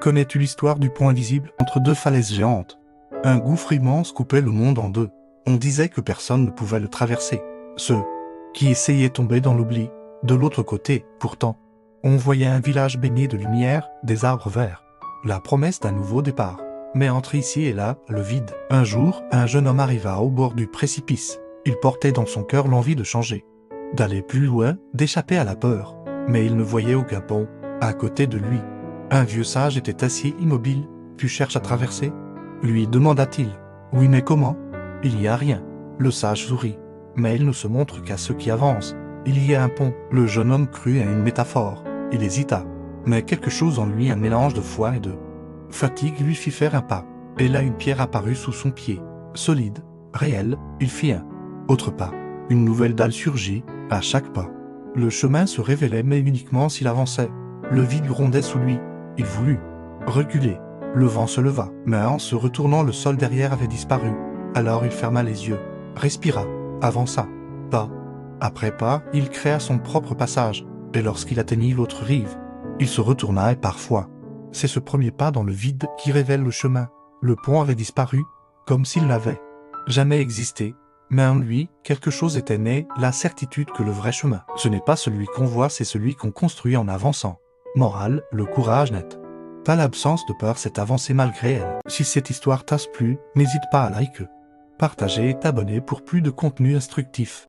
Connais-tu l'histoire du pont invisible entre deux falaises géantes? Un gouffre immense coupait le monde en deux. On disait que personne ne pouvait le traverser. Ceux qui essayaient tombaient dans l'oubli. De l'autre côté, pourtant, on voyait un village baigné de lumière, des arbres verts. La promesse d'un nouveau départ. Mais entre ici et là, le vide. Un jour, un jeune homme arriva au bord du précipice. Il portait dans son cœur l'envie de changer, d'aller plus loin, d'échapper à la peur. Mais il ne voyait aucun pont à côté de lui. Un vieux sage était assis immobile. « Tu cherches à traverser ?» lui demanda-t-il. « Oui, mais comment ?»« Il n'y a rien. » Le sage sourit. « Mais il ne se montre qu'à ceux qui avancent. Il y a un pont. » Le jeune homme crut à une métaphore. Il hésita. Mais quelque chose en lui, un mélange de foi et de fatigue, lui fit faire un pas. Et là une pierre apparut sous son pied. Solide, réelle, il fit un autre pas. Une nouvelle dalle surgit, à chaque pas. Le chemin se révélait, mais uniquement s'il avançait. Le vide grondait sous lui. Il voulut reculer. Le vent se leva, mais en se retournant, le sol derrière avait disparu. Alors il ferma les yeux, respira, avança. Pas après pas, il créa son propre passage, et lorsqu'il atteignit l'autre rive, il se retourna et parfois, c'est ce premier pas dans le vide qui révèle le chemin. Le pont avait disparu, comme s'il n'avait jamais existé, mais en lui, quelque chose était né, la certitude que le vrai chemin, ce n'est pas celui qu'on voit, c'est celui qu'on construit en avançant. Morale, le courage n'est pas l'absence de peur, c'est avancer malgré elle. Si cette histoire t'a plu, n'hésite pas à liker, partager et t'abonner pour plus de contenu instructif.